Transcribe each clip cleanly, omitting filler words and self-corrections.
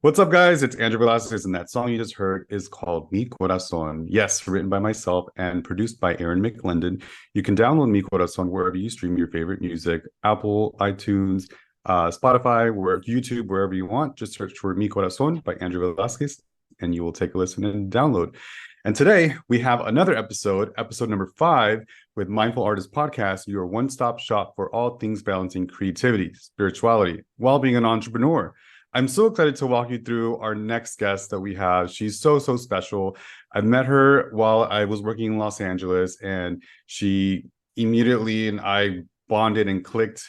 What's up, guys? It's Andrew Velasquez, and that song you just heard is called Mi Corazon. Yes, written by myself and produced by Aaron McLendon. You can download Mi Corazon wherever you stream your favorite music, Apple, iTunes, Spotify, YouTube, wherever you want. Just search for Mi Corazon by Andrew Velasquez, and you will take a listen and download. And today we have another episode number 5, with Mindful Artist Podcast, your one-stop shop for all things balancing creativity, spirituality, while being an entrepreneur. I'm so excited to walk you through our next guest that we have. She's so special. I met her while I was working in Los Angeles, and she immediately and I bonded and clicked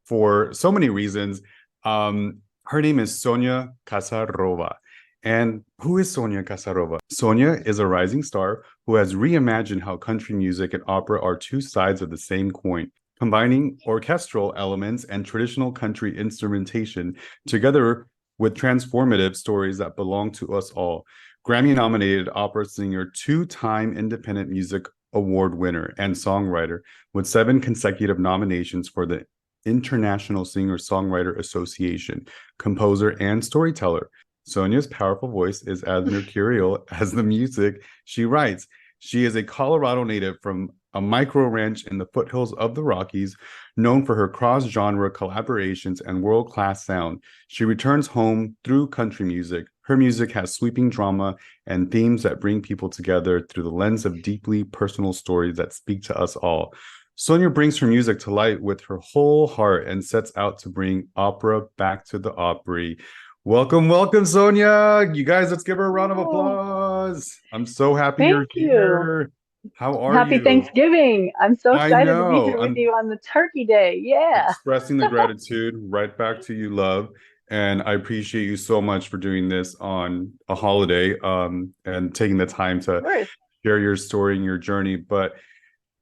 for so many reasons. Her name is Sonia Kazarova. And who is Sonia Kazarova? Sonia is a rising star who has reimagined how country music and opera are two sides of the same coin, combining orchestral elements and traditional country instrumentation together with transformative stories that belong to us all. Grammy Nominated Opera Singer, 2-time Independent Music Award winner and songwriter, with 7 consecutive nominations for the International Singer-Songwriter Association, composer and storyteller. Sonia's powerful voice is as mercurial as the music she writes. She is a Colorado native from a micro ranch in the foothills of the Rockies, known for her cross-genre collaborations and world-class sound. She returns home through country music. Her music has sweeping drama and themes that bring people together through the lens of deeply personal stories that speak to us all. Sonia brings her music to light with her whole heart and sets out to bring opera back to the Opry. Welcome, Sonia. You guys, let's give her a round of Oh, applause. I'm so happy you're thank you. here. How are Happy you? Thanksgiving. I'm so I excited to be know. here with I'm you on the Turkey Day. Yeah. expressing the gratitude right back to you, love. And I appreciate you so much for doing this on a holiday, and taking the time Of to course. share your story and your journey. But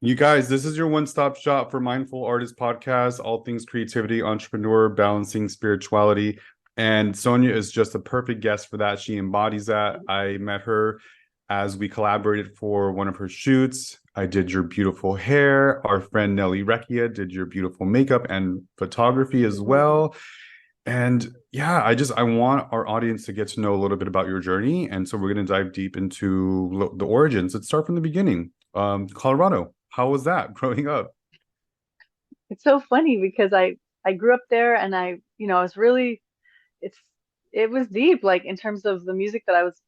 you guys, this is your one-stop shop for Mindful Artist Podcast, all things creativity, entrepreneur, balancing spirituality. And Sonia is just a perfect guest for that. She embodies that. I met her as we collaborated for one of her shoots. I did your beautiful hair. Our friend Nelly Recchia did your beautiful makeup and photography as Mhm. well. And yeah, I want our audience to get to know a little bit about your journey. And so we're going to dive deep into the origins. Let's start from the beginning. Colorado, how was that growing up? It's so funny because I grew up there and I was really it's it was deep like in terms of the music that I was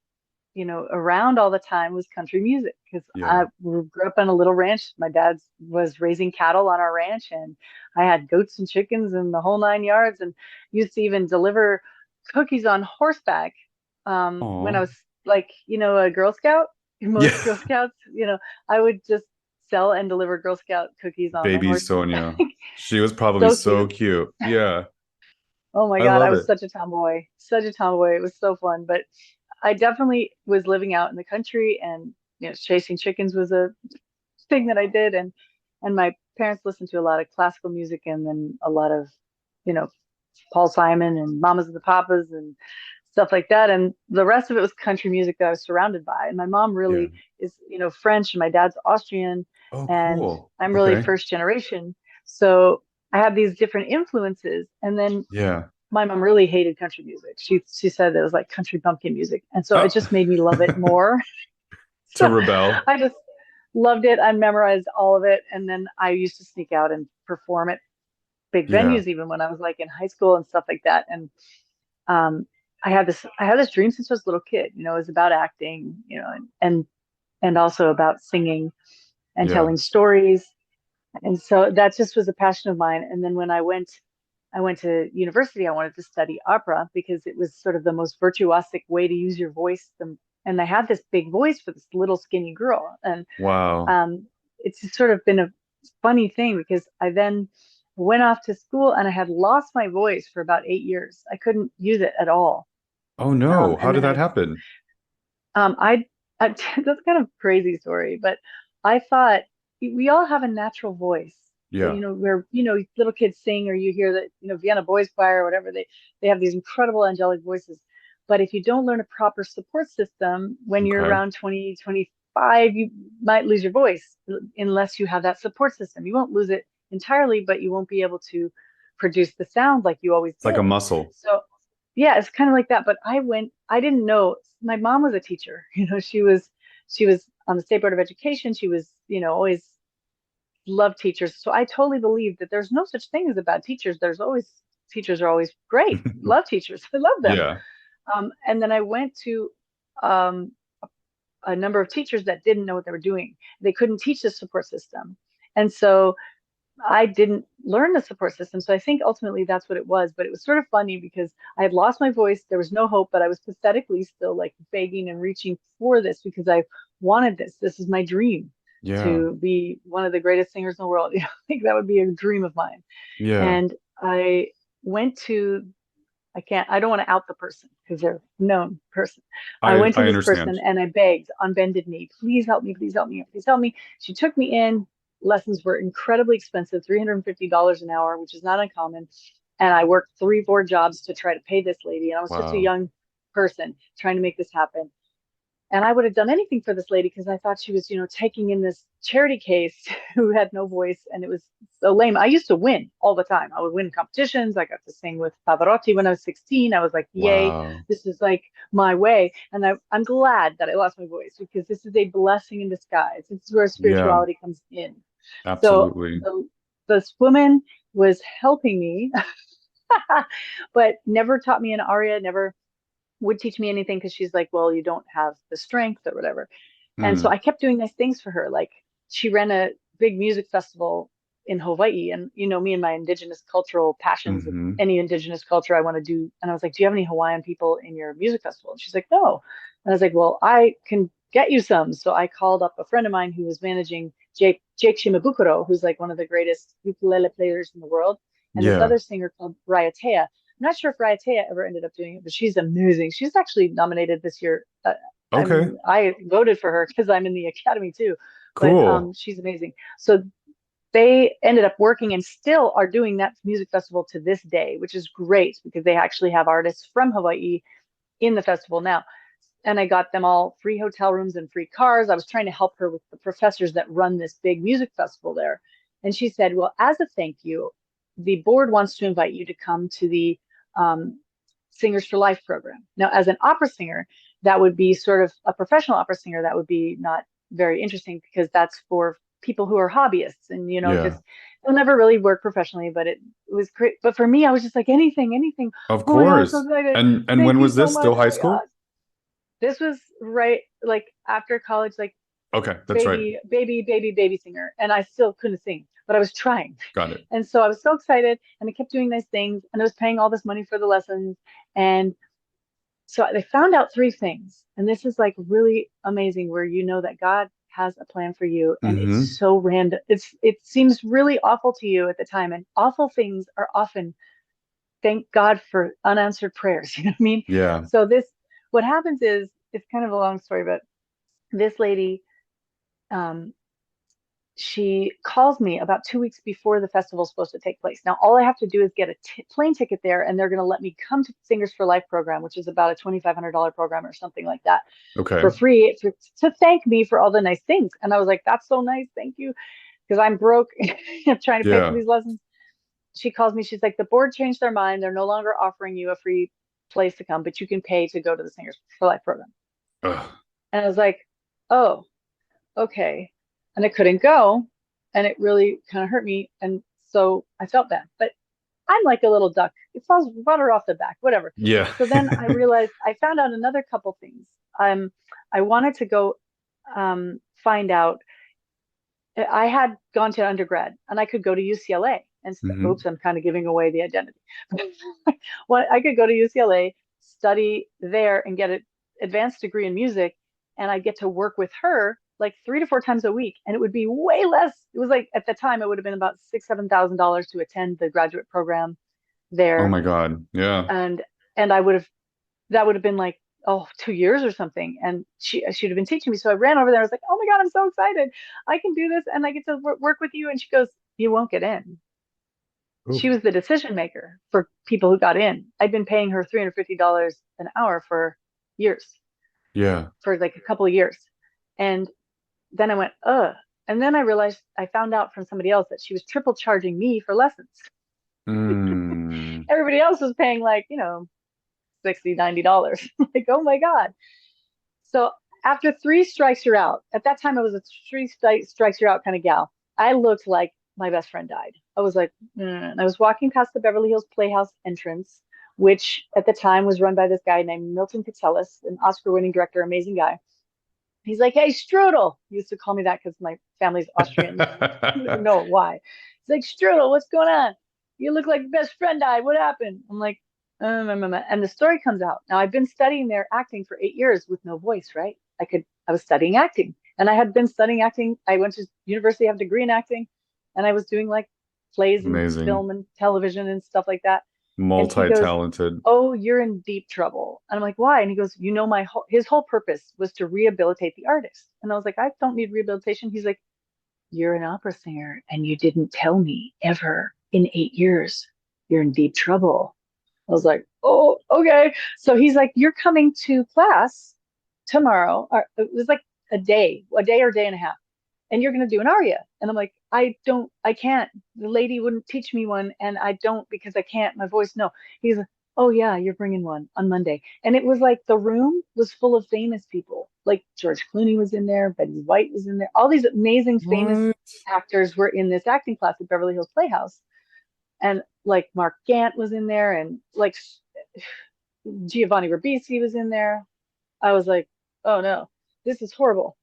around all the time was country music because Yeah. I grew up on a little ranch. My dad was raising cattle on our ranch, and I had goats and chickens and the whole 9 yards, and used to even deliver cookies on horseback when I Oh, was like, a Girl Scout. Most yeah. Girl Scouts, I would just sell and deliver Girl Scout cookies on the Baby horse's back. Sonia. She was probably So so cute. cute. Yeah. Oh my I God, I love was it. such a tomboy, such a tomboy. It was so fun, but I definitely was living out in the country, and chasing chickens was a thing that I did, and my parents listened to a lot of classical music and then a lot of, you know, Paul Simon and Mamas and the Papas and stuff like that, and the rest of it was country music that I was surrounded by. And my mom Yeah. really is, French, and my dad's Austrian, Oh, and cool. I'm really Okay. first generation. So I have these different influences, and then Yeah. my mom really hated country music. She said it was like country bumpkin music, and so it Oh. just made me love it more. To So rebel. I just loved it. I memorized all of it, and then I used to sneak out and perform at big Yeah. venues, even when I was like in high school and stuff like that. And um, I had this dream since I was a little kid. It was about acting, and also about singing and Yeah. telling stories. And so that just was a passion of mine. And then when I went to university, I wanted to study opera because it was sort of the most virtuosic way to use your voice. And I had this big voice for this little skinny girl. And Wow. um, it's just sort of been a funny thing because I then went off to school and I had lost my voice for about 8 years. I couldn't use it at all. Oh no. How And did then that happen? I, that's kind of a crazy story, but I thought we all have a natural voice. Yeah. Where little kids sing, or you hear that Vienna Boys Choir or whatever, they have these incredible angelic voices. But if you don't learn a proper support system when you're Okay. around 20, 25, you might lose your voice unless you have that support system. You won't lose it entirely, but you won't be able to produce the sound like you always It's like a did. muscle. So yeah, it's kind of like that. But I didn't know my mom was a teacher. She was on the State Board of Education. She was, always loved teachers. So I totally believe that there's no such thing as a bad teachers. Teachers are always great. Love teachers. I love them. Yeah. And then I went to um, a number of teachers that didn't know what they were doing. They couldn't teach the support system. And so I didn't learn the support system. So I think ultimately that's what it was. But it was sort of funny because I had lost my voice. There was no hope, but I was pathetically still like begging and reaching for this because I wanted this. This is my dream Yeah. to be one of the greatest singers in the world. I think that would be a dream of mine. Yeah. And I went to, I don't want to out the person because they're a known person. I went to I this person understand. and I begged on bended knee, please help me, please help me, please help me. She took me in. Lessons were incredibly expensive, $350 an hour, which is not uncommon. And I worked 3, 4 jobs to try to pay this lady. And I was just a Wow. young person trying to make this happen. And I would have done anything for this lady because I thought she was, taking in this charity case who had no voice, and it was so lame. I used to win all the time. I would win competitions. I got to sing with Pavarotti when I was 16. I was like, yay, Wow. this is like my way. And I'm glad that I lost my voice because this is a blessing in disguise. This is where Yeah, spirituality comes in. So absolutely. this woman was helping me, but never taught me an aria, never would teach me anything because she's like, well, you don't have the strength or whatever. And so Mm. I kept doing nice things for her. Like she ran a big music festival in Hawaii. And, me and my indigenous cultural passions with Hmm. any indigenous culture I want to do. And I was like, do you have any Hawaiian people in your music festival? And she's like, no. And I was like, well, I can get you some. So I called up a friend of mine who was managing Jake Shimabukuro, who's like one of the greatest ukulele players in the world, and this Yeah. other singer called Raiatea. I'm not sure if Raiatea ever ended up doing it, but she's amazing. She's actually nominated this year. Okay. I voted for her because I'm in the academy too, but Cool. she's amazing. So they ended up working and still are doing that music festival to this day, which is great because they actually have artists from Hawaii in the festival now. And I got them all free hotel rooms and free cars. I was trying to help her with the professors that run this big music festival there. And she said, well, as a thank you, the board wants to invite you to come to the um, Singers for Life program. Now, as an opera singer, that would be sort of a professional opera singer. That would be not very interesting because that's for people who are hobbyists and, Yeah. just they'll never really work professionally, but it was great. But for me, I was just like, anything, anything. Of Oh my God, I'm so course. excited. And Thank when you was so this? much. Still Oh high my God. school? This was right like after college, like Okay, that's right. baby singer. And I still couldn't sing, but I was trying. Got it. And so I was so excited and I kept doing nice things and I was paying all this money for the lessons. And so they found out 3 things. And this is like really amazing where you know that God has a plan for you and it's Hmm. so random. It seems really awful to you at the time. And awful things are often thank God for unanswered prayers. You know what I mean? Yeah. So what happens is it's kind of a long story, but this lady, um, she calls me about 2 weeks before the festival is supposed to take place. Now, all I have to do is get a plane ticket there, and they're going to let me come to Singers for Life program, which is about a $2,500 program or something like that, Okay. for free to thank me for all the nice things. And I was like, that's so nice. Thank you. Because I'm broke. I'm trying to pay for Yeah. these lessons. She calls me. She's like, the board changed their mind. They're no longer offering you a free place to come, but you can pay to go to the Singers for Life program. Ugh. And I was like, oh, okay. And I couldn't go. And it really kind of hurt me. And so I felt bad. But I'm like a little duck. It falls water off the back, whatever. Yeah. So then I realized I found out another couple things. I wanted to go find out. I had gone to undergrad and I could go to UCLA and Hmm. oops, I'm kind of giving away the identity. Well, I could go to UCLA, study there, and get an advanced degree in music, and I get to work with her like 3 to 4 times a week, and it would be way less. It was like at the time it would have been about $6,000, $7,000 to attend the graduate program Oh there, my God. Yeah. and I would have that would have been like 2 years or something, and she'd have been teaching me. So I ran over there. I was like, oh my God, I'm so excited! I can do this, and I get to work with you. And she goes, you won't get in. She Ooh. was the decision maker for people who got in. I'd been paying her $350 an hour for years, Yeah. for like a couple of years. And then I went, ugh. And then I realized I found out from somebody else that she was triple charging me for lessons. Mm. Everybody else was paying like, $60, $90. Like, oh my God. So after three strikes, you're out. At that time, I was a strikes, you're out kind of gal. I looked like my best friend died. I was like, And I was walking past the Beverly Hills Playhouse entrance, which at the time was run by this guy named Milton Katselas, an Oscar-winning director, amazing guy. He's like, hey, Strudel. He used to call me that because my family's Austrian. I don't know why. He's like, Strudel, what's going on? You look like your best friend died. What happened? I'm like, and the story comes out. Now I've been studying their acting for 8 years with no voice, right? I was studying acting, and I had been studying acting. I went to university, I have a degree in acting, and I was doing like plays and Amazing. film and television and stuff like that. And he goes, Multi-talented. oh, you're in deep trouble. And I'm like, why? And he goes, his whole purpose was to rehabilitate the artist. And I was like, I don't need rehabilitation. He's like, you're an opera singer and you didn't tell me ever in 8 years. You're in deep trouble. I was like, oh, okay. So he's like, you're coming to class tomorrow. Or it was like a day or day and a half. And you're going to do an aria. And I'm like, I can't. The lady wouldn't teach me one. And I don't because I can't. My voice, no. He's like, oh, yeah, you're bringing one on Monday. And it was like the room was full of famous people. Like George Clooney was in there. Betty White was in there. All these amazing famous What? actors were in this acting class at Beverly Hills Playhouse. And like Mark Gant was in there. And like Giovanni Ribisi was in there. I was like, oh, no, this is horrible.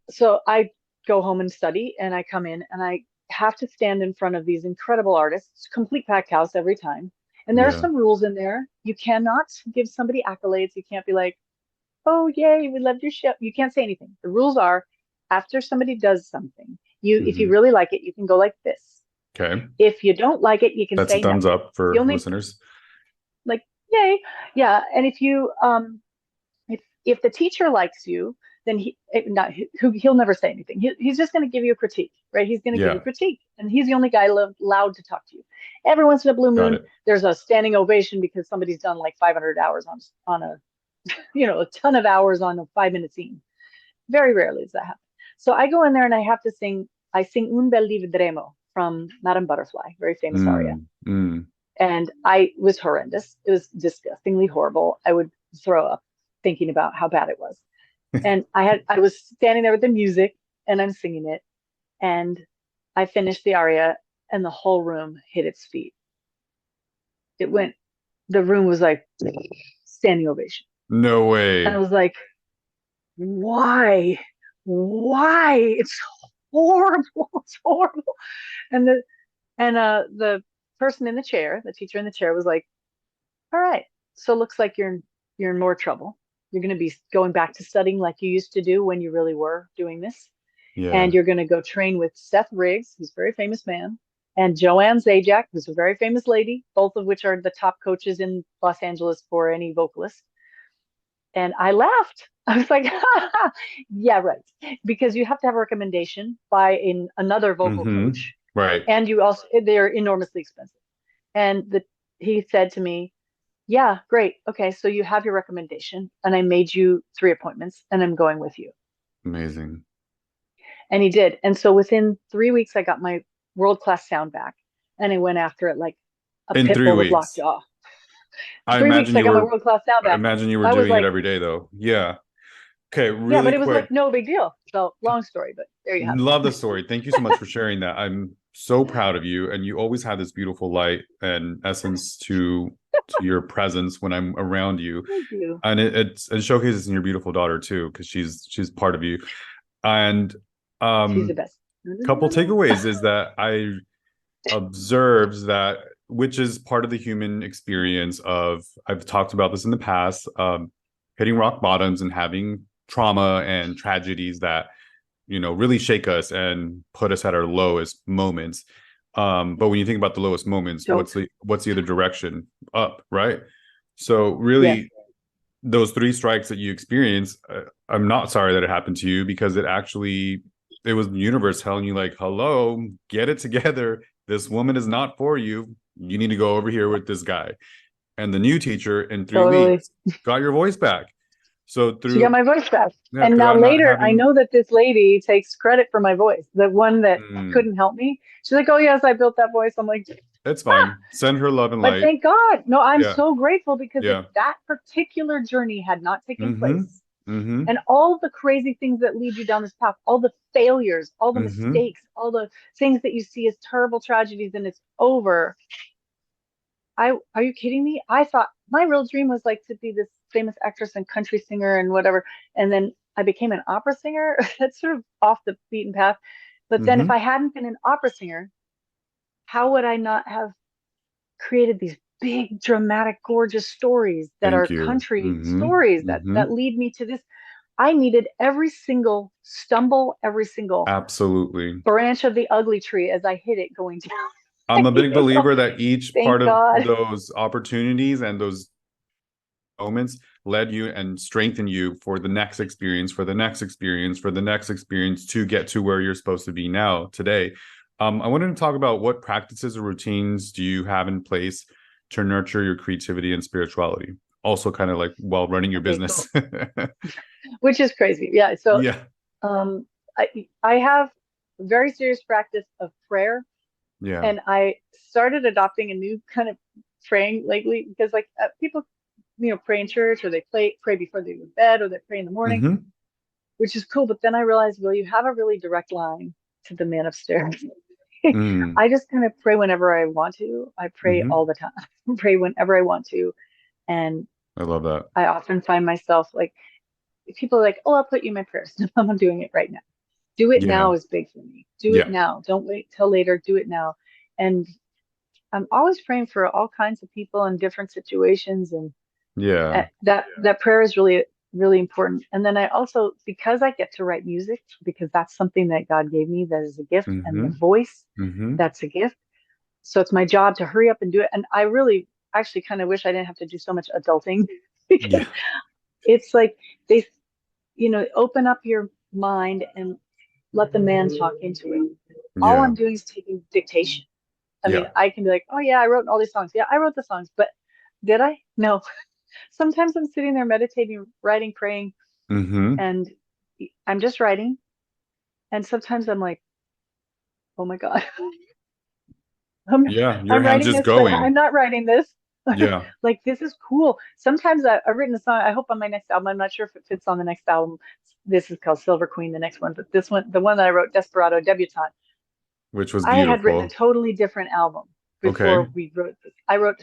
So I go home and study, and I come in and I have to stand in front of these incredible artists, complete packed house every time. And there are Yeah. some rules in there. You cannot give somebody accolades. You can't be like, oh, yay, we loved your show. You can't say anything. The rules are after somebody does something, if you Mhm. really like it, you can go like this. Okay. If you don't like it, you can That's a say thumbs nothing. up for The only listeners. like, yay. Yeah. And if you if the teacher likes you, then he'll never say anything. He's just going to give you a critique, right? He's going to give you a Yeah. critique, and he's the only guy allowed to talk to you. Every once in a blue Got moon, it. there's a standing ovation because somebody's done like 500 hours on a a ton of hours on a 5-minute scene. Very rarely does that happen. So I go in there and I have to sing. I sing Un bel di vedremo from Madame Butterfly, very famous aria, Mm. and I was horrendous. It was disgustingly horrible. I would throw up thinking about how bad it was. And I was standing there with the music and I'm singing it, and I finished the aria and the whole room hit its feet. It went, the room was like standing ovation. No And I way. was like, why? Why? It's horrible. It's horrible. And the person in the chair, the teacher in the chair was like, all right, so it looks like you're in more trouble. You're going to be going back to studying like you used to do when you really were doing this. And Yeah. you're going to go train with Seth Riggs, who's a very famous man, and Joanne Zajac, who's a very famous lady, both of which are the top coaches in Los Angeles for any vocalist. And I laughed. I was like, yeah, right. Because you have to have a recommendation by another vocal Mm-hmm. coach. Right. And they're enormously expensive. And he said to me, yeah, great. Okay, so you have your recommendation, and I made you 3 appointments, and I'm going with you. Amazing. And he did. And so within 3 weeks, I got my world-class sound back, and I went after it like a In pit three bull with weeks. lockjaw. I 3 weeks, imagine I you got my were world-class sound I back. imagine you were I was doing it like, every day though. Yeah. Okay, yeah, but really it was quick. like no big deal. So long story, but there you have it. Love the story. Thank you so much for sharing that. I'm so proud of you, and you always have this beautiful light and essence to your presence when I'm around you, Thank you. and it showcases in your beautiful daughter too, because she's part of you. And She's the um, best. couple takeaways is that I observed that, which is part of the human experience of, I've talked about this in the past, hitting rock bottoms and having trauma and tragedies that really shake us and put us at our lowest moments. But when you think about the lowest moments, Don't. what's the other direction? Up, right? So Yes. really, those 3 strikes that you experience, I'm not sorry that it happened to you, because it was the universe telling you like, hello, get it together. This woman is not for you. You need to go over here with this guy. And the new teacher in three Totally. weeks got your voice back. So She got through, my voice back. yeah, And now throughout not later, I having, know that this lady takes credit for my voice, the one that mm, couldn't help me. She's like, "Oh yes, I built that voice." I'm like, it's ah, fine. Send her love and but light. thank God. No, I'm Yeah. so grateful because if Yeah. that particular journey had not taken Mm-hmm. place, Mm-hmm. and all the crazy things that lead you down this path, all the failures, all the Mm-hmm. mistakes, all the things that you see as terrible tragedies, and it's over. Are you kidding me? I thought my real dream was like to be this famous actress and country singer and whatever. And then I became an opera singer. That's sort of off the beaten path. But then if Mm-hmm. I hadn't been an opera singer, how would I not have created these big, dramatic, gorgeous stories that Thank are you. country Mm-hmm. stories Mm-hmm. that lead me to this? I needed every single stumble, every single Absolutely. branch of the ugly tree as I hit it going down. I'm a big You know, believer that each part thank of God. those opportunities and those moments led you and strengthened you for the next experience, for the next experience, for the next experience to get to where you're supposed to be now today. I wanted to talk about what practices or routines do you have in place to nurture your creativity and spirituality? Also, kind of like while running your Okay, business. cool. Which is crazy. Yeah. So Yeah. um, I have a very serious practice of prayer, Yeah. and I started adopting a new kind of praying lately because like people, pray in church or they pray before they go to bed or they pray in the morning, Mm-hmm. which is cool. But then I realized, well, you have a really direct line to the man upstairs. Mm. I just kind of pray whenever I want to. I pray Mm-hmm. all the time. Pray whenever I want to, and I love that. I often find myself like people are like, "Oh, I'll put you in my prayers." I'm doing it right now. Do it Yeah. now is big for me. Do it Yeah. now. Don't wait till later. Do it now. And I'm always praying for all kinds of people in different situations, and Yeah. that prayer is really really important. And then I also, because I get to write music, because that's something that God gave me that is a gift, and the Mm-hmm. voice, Mm-hmm. that's a gift. So it's my job to hurry up and do it. And I really actually kind of wish I didn't have to do so much adulting because Yeah. it's like they, open up your mind and let the man talk into it. All Yeah. I'm doing is taking dictation. I mean, Yeah. I can be like, oh yeah, I wrote all these songs. Yeah, I wrote the songs, but did I? No. Sometimes I'm sitting there meditating, writing, praying, Mm-hmm. and I'm just writing. And sometimes I'm like, oh my God, I'm, Yeah. Your I'm hand's writing just this, but I'm going. not writing this. Yeah. Like, this is cool. Sometimes I've written a song. I hope on my next album, I'm not sure if it fits on the next album. This is called Silver Queen, the next one. But this one, the one that I wrote, Desperado, Debutante, Which was I had written a beautiful. totally different album Okay. before we wrote this. I wrote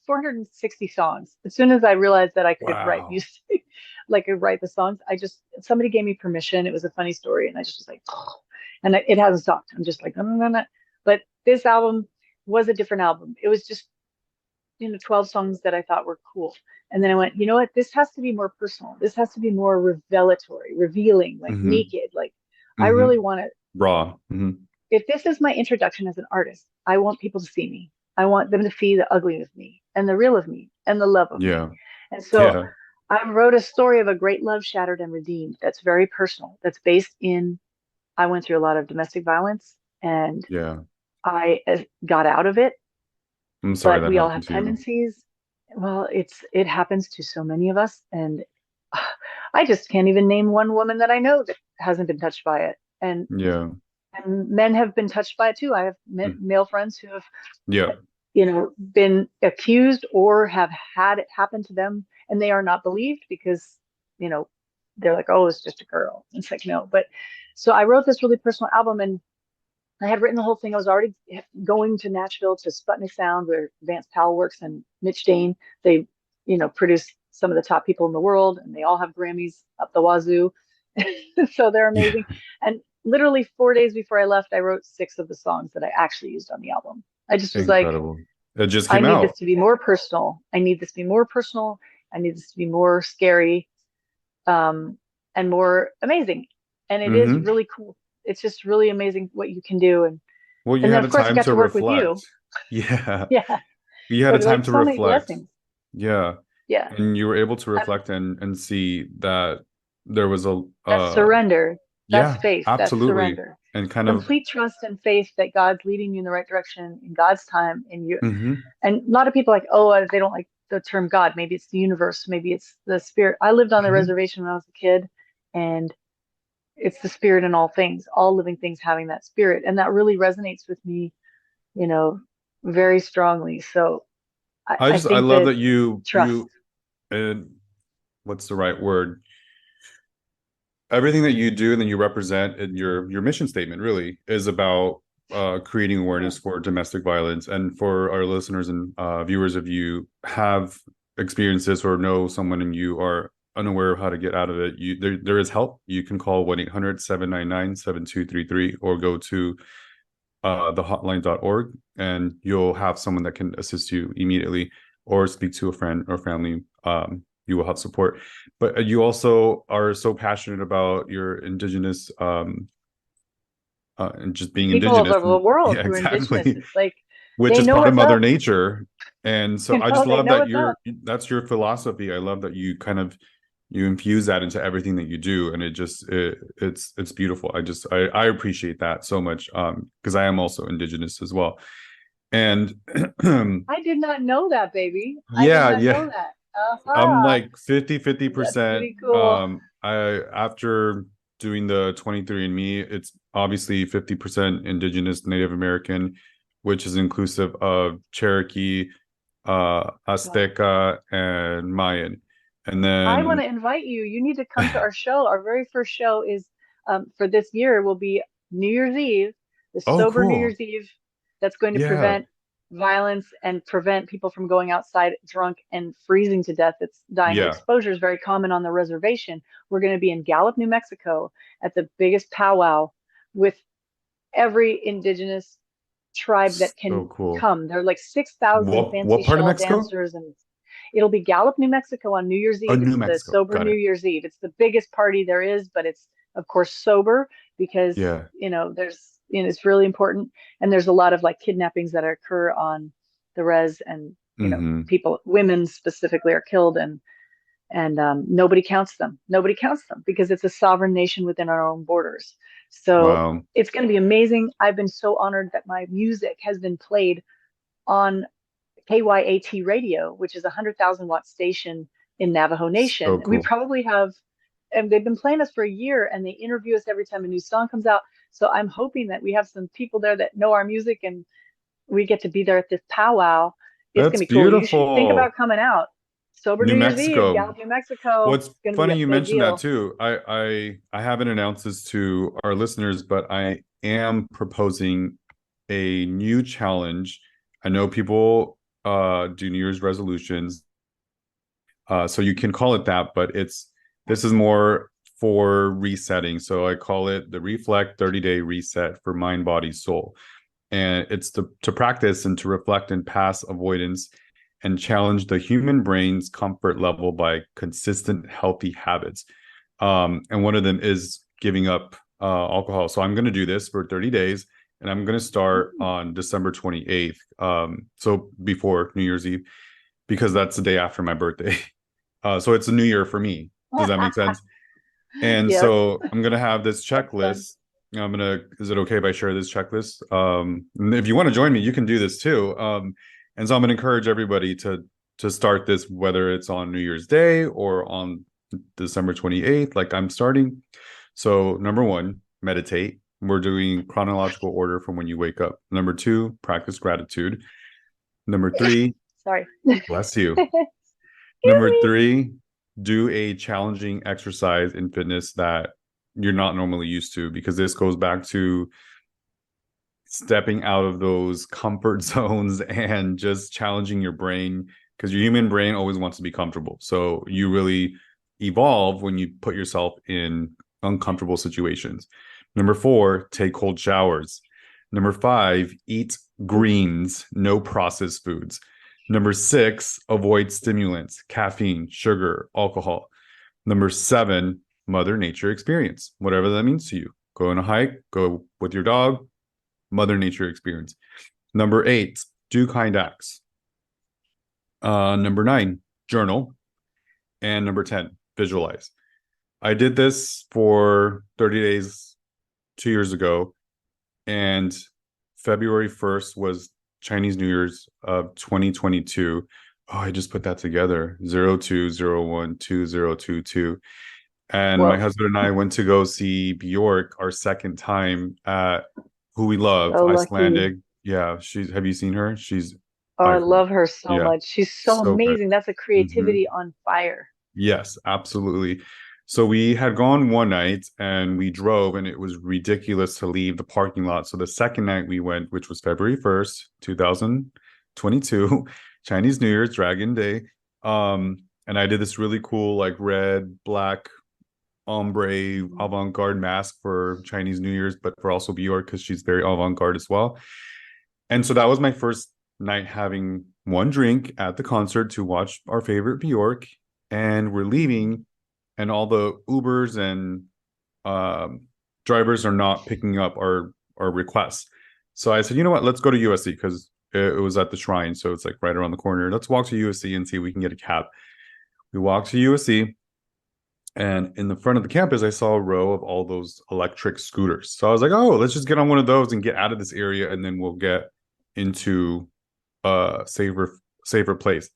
460 songs. As soon as I realized that I could write Wow. music, like I could write the songs, somebody gave me permission. It was a funny story. And I just was like, oh, and it hasn't stopped. I'm just like, no, no, no, no. But this album was a different album. It was just, 12 songs that I thought were cool. And then I went, you know what? This has to be more personal. This has to be more revelatory, revealing, like Mm-hmm. naked. Like, I Mm-hmm. really want to, Raw. Mm-hmm. if this is my introduction as an artist, I want people to see me. I want them to see the ugly of me and the real of me and the love of me. Yeah. And so Yeah. I wrote a story of a great love shattered and redeemed that's very personal, that's based in, I went through a lot of domestic violence and Yeah. I got out of it, I'm sorry but that we all happened have to you. tendencies. Well, it happens to so many of us. And I just can't even name one woman that I know that hasn't been touched by it. Yeah. And men have been touched by it too. I have Mm. male friends who have, Yeah. been accused or have had it happen to them, and they are not believed because, you know, they're like, oh, it's just a girl. It's like, no. But so I wrote this really personal album, and I had written the whole thing. I was already going to Nashville to Sputnik Sound, where Vance Powell works, and Mitch Dane. They, produce some of the top people in the world, and they all have Grammys up the wazoo. So they're Yeah. amazing. And literally 4 days before I left, I wrote 6 of the songs that I actually used on the album. I just was like, Incredible. It just I came need this out. to be more personal. I need this to be more personal. I need this to be more scary, um, and more amazing. And it is Mm-hmm. really cool. It's just really amazing what you can do. And Well, you and then had of a course I time got to to work with reflect. you. Yeah. Yeah. You had a But time like to so many reflect. blessings. Yeah. Yeah. And you were able to I'm, reflect and see that there was a that's surrender. That's yeah, faith. That's absolutely. surrender. And kind of Complete trust and faith that God's leading you in the right direction in God's time in you. mm-hmm. And a lot of people are like, oh, they don't like the term God. Maybe it's the universe. Maybe it's the spirit. I lived on the Mhm. reservation when I was a kid, and it's the spirit in all things, all living things having that spirit. And that really resonates with me, you know, very strongly. So I I think love that that trust. and what's the right word? Everything that you do and then you represent in your mission statement really is about creating Yeah. awareness for domestic violence. And for our listeners and viewers, if you have experienced this or know someone and you are unaware of how to get out of it, there is help. You can call 1-800-799-7233 or go to thehotline.org, and you'll have someone that can assist you immediately, or speak to a friend or family. You will have support. But you also are so passionate about your indigenous and just being People all indigenous. over the world Yeah, who are indigenous, exactly. it's like Which they is know part of what's Mother up. Nature. And so You I know, just they love know that what's up. that's your philosophy. I love that you kind of you infuse that into everything that you do, and it's beautiful. I appreciate that so much, because I am also indigenous as well. And I did not know that, baby. I did yeah, not yeah, know that. I'm Aha. like 50 That's percent. pretty cool. I after doing the 23andMe, it's obviously 50% indigenous Native American, which is inclusive of Cherokee, Wow. Azteca, and Mayan. And I want then to invite you. You need to come to our show. Our very first show is for this year will be New Year's Eve, the oh, sober New cool. Year's Eve that's going to Yeah, prevent violence and prevent people from going outside drunk and freezing to death. It's dying of yeah. exposure is very common on the reservation. We're going to be in Gallup, New Mexico at the biggest powwow with every indigenous tribe that So can cool. come. There are like 6,000 fancy What part of shawl Mexico? dancers, and it'll be Gallup, New Mexico on New Year's Oh, Eve. New It's the Mexico. sober Got New it. Year's Eve. It's the biggest party there is, but it's of course sober because, Yeah. there's, it's really important. And there's a lot of like kidnappings that occur on the res, and, Hmm. people, women specifically are killed, and nobody counts them. Nobody counts them because it's a sovereign nation within our own borders. So Wow. it's going to be amazing. I've been so honored that my music has been played on KYAT radio, which is a 100,000-watt station in Navajo So Nation. We cool. probably have, and they've been playing us for a year, and they interview us every time a new song comes out. So I'm hoping that we have some people there that know our music, and we get to be there at this powwow. It's That's gonna be cool. You should think beautiful. about coming out. Sober New New Year's Eve, Mexico. Gallup, New Mexico. What's It's gonna be funny a you big mentioned that deal. too. I haven't announced this to our listeners, but I am proposing a new challenge. I know people do New Year's resolutions, so you can call it that, but this is more for resetting. So I call it the Reflect 30-day reset for mind, body, soul. And it's to practice and to reflect and pass avoidance and challenge the human brain's comfort level by consistent healthy habits. And one of them is giving up alcohol. So I'm going to do this for 30 days, and I'm going to start Mm. on December 28th. So before New Year's Eve, because that's the day after my birthday. So it's a new year for me. Does that make sense? And Yep, so I'm gonna have this that's fun. checklist. Is it okay if I share this checklist? And if you want to join me, you can do this too. And so I'm gonna encourage everybody to start this, whether it's on New Year's Day or on December 28th, like I'm starting. So number one, meditate. We're doing chronological order from when you wake up. Number two, practice gratitude. Number three, Sorry. bless you. Excuse Number me. three, do a challenging exercise in fitness that you're not normally used to, because this goes back to stepping out of those comfort zones and just challenging your brain, because your human brain always wants to be comfortable. So you really evolve when you put yourself in uncomfortable situations. Number four, take cold showers. Number five, eat greens, no processed foods. Number six, avoid stimulants, caffeine, sugar, alcohol. Number seven, Mother Nature experience, whatever that means to you. Go on a hike, go with your dog, Mother Nature experience. Number eight, do kind acts. Number nine, journal. And number 10, visualize. I did this for 30 days 2 years ago, and February 1st was Chinese New Year's of 2022. Oh, I just put that together. 02012022. And my Whoa, husband and I went to go see Bjork our second time at Who We Love, so lucky. Icelandic. Yeah, she's have you seen her? She's Oh, I icon. love her so Yeah, much. She's so so good. amazing. That's a Hmm. creativity on fire. Yes, absolutely. So we had gone one night and we drove, and it was ridiculous to leave the parking lot. So the second night we went, which was February 1st, 2022, Chinese New Year's, Dragon Day. And I did this really cool, like red, black, ombre, avant-garde mask for Chinese New Year's, but for also Bjork because she's very avant-garde as well. And so that was my first night having one drink at the concert to watch our favorite Bjork. And we're leaving, and all the Ubers and um, drivers are not picking up our requests. So I said, you know what? Let's go to USC because it was at the Shrine, so it's like right around the corner. Let's walk to USC and see if we can get a cab. We walked to USC, and in the front of the campus, I saw a row of all those electric scooters. So I was like, oh, let's just get on one of those and get out of this area, and then we'll get into a safer place.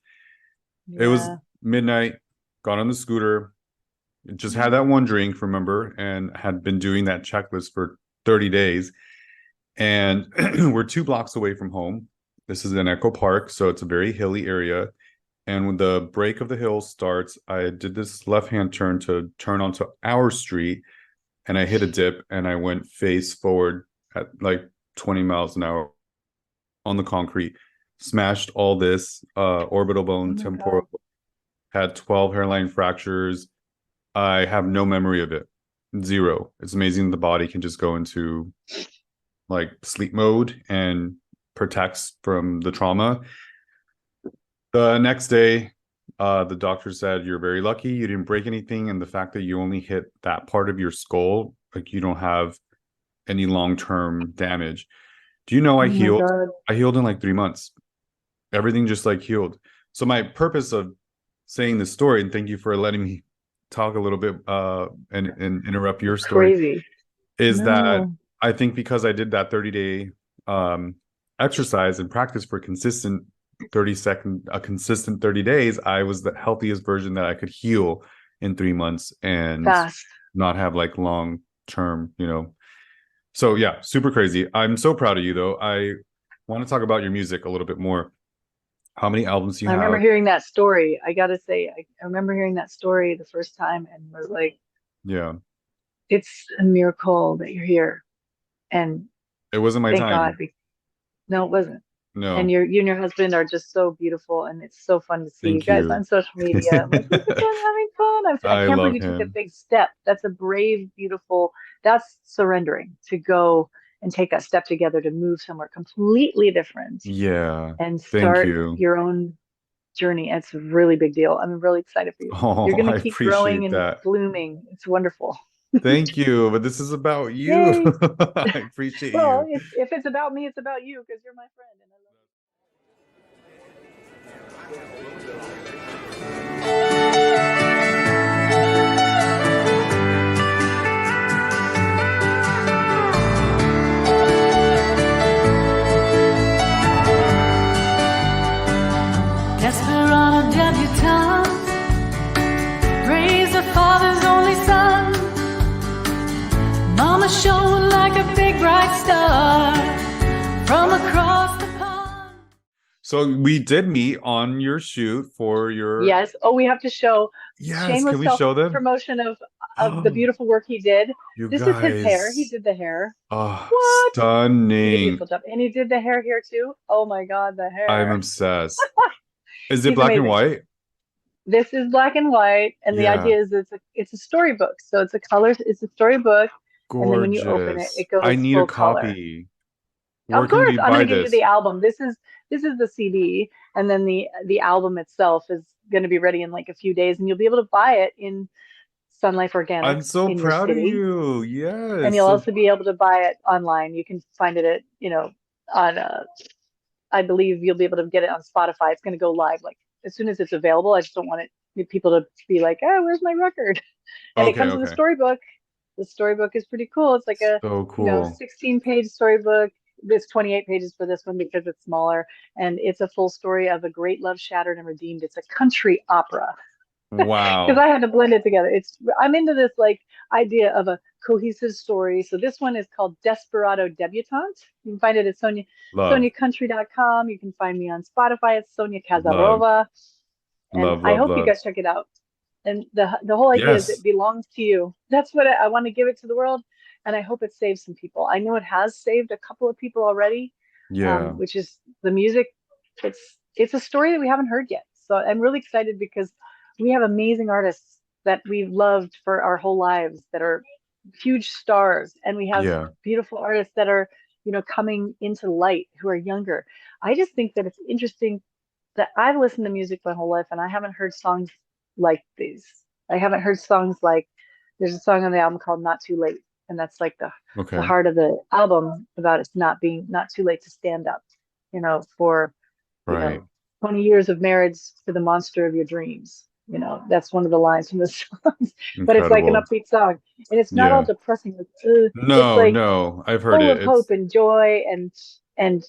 It was Yeah. midnight, got on the scooter, just had that one drink, remember, and had been doing that checklist for 30 days. And we're 2 blocks away from home. This is in Echo Park, so it's a very hilly area. And when the break of the hill starts, I did this left-hand turn to turn onto our street, and I hit a dip, and I went face forward at like 20 miles an hour on the concrete, smashed all this orbital Oh bone, my God. temporal, had 12 hairline fractures. I have no memory of it. Zero. It's amazing the body can just go into like sleep mode and protects from the trauma. The next day, the doctor said, you're very lucky. You didn't break anything. And the fact that you only hit that part of your skull, like you don't have any long-term damage. Do you know Oh my God. I healed in like 3 months. Everything just like healed. So my purpose of saying this story, and thank you for letting me talk a little bit and interrupt your story, Crazy. is that No. I think because I did that 30-day exercise and practice for a consistent 30 days, I was the healthiest version that I could heal in 3 months and Fast. not have like long term, So yeah, super crazy. I'm so proud of you though. I want to talk about your music a little bit more. How many albums do you I remember have? hearing that story. I gotta say, I remember hearing that story the first time and was like, Yeah. it's a miracle that you're here. And It wasn't my thank God. time. No, it wasn't. And No. you and your husband are just so beautiful, and it's so fun to see you Thank guys you. on social media. I'm like, look at them having fun. I I can't believe love you took that him. big step. That's a brave, beautiful. That's surrendering to go and take that step together to move somewhere completely different Yeah. and Thank start you. your own journey. It's a really big deal. I'm really excited for you. You're Oh, going to I keep growing appreciate and that. blooming. It's wonderful. Thank you. But this is about you. Yay. I appreciate Well, you. if it's about me, it's about you because you're my friend and I love you. Desperado debutante, raised her father's only son. Mama shone like a big bright star from across the pond. So we did meet on your shoot for your. Yes. Oh, we have to show Yes, can shameless we self show them? promotion of the Oh, beautiful work he did. you This is his hair. He guys. did the hair. Oh, What? He did a stunning. beautiful job. And he did the hair here too. Oh my God, the I'm hair. obsessed. Is it He's black and amazing. white? This is black and white, and the Yeah. idea is it's a storybook. So it's a color, it's a storybook, and then when you open it, Going it I goes need a full color. copy. Where Of can course, we I'm buy going to give you the this? album. This is the CD, and then the album itself is going to be ready in like a few days, and you'll be able to buy it in Sun Life I'm Organics so in your proud of city, you. and Yes. you'll So also be able to buy it online. You can find it at on I believe you'll be able to get it on Spotify. It's going to go live like as soon as it's available. I just don't want people to be like, oh, where's my record? And it okay, comes with a okay. storybook. The storybook is pretty cool. It's like a So cool. 16-page storybook. It's 28 pages for this one because it's smaller, and it's a full story of a great love shattered and redeemed. It's a country opera because Wow. I had to blend it together. I'm into this like idea of a cohesive story. So this one is called Desperado Debutante. You can find it at Love, soniacountry.com. You can find me on Spotify. It's Sonia love, Kazarova, and love, I love, hope you love. guys check it out. And the whole idea is it Yes. belongs to you. That's what I want to give it to the world, and I hope it saves some people. I know it has saved a couple of people already, Yeah. which is the music. It's a story that we haven't heard yet. So I'm really excited because we have amazing artists that we've loved for our whole lives that are huge stars, and we have Yeah. beautiful artists that are, coming into light who are younger. I just think that it's interesting that I've listened to music my whole life and I haven't heard songs like these. I haven't heard songs like there's a song on the album called Not Too Late, and that's like the Okay. heart of the album about it's not too late to stand up, for you Right. know 20 years of marriage to the monster of your dreams. That's one of the lines from the songs. But it's like an Incredible. upbeat song, and it's not all Yeah. depressing. It's No, like no. I've heard full it. of hope It's and joy and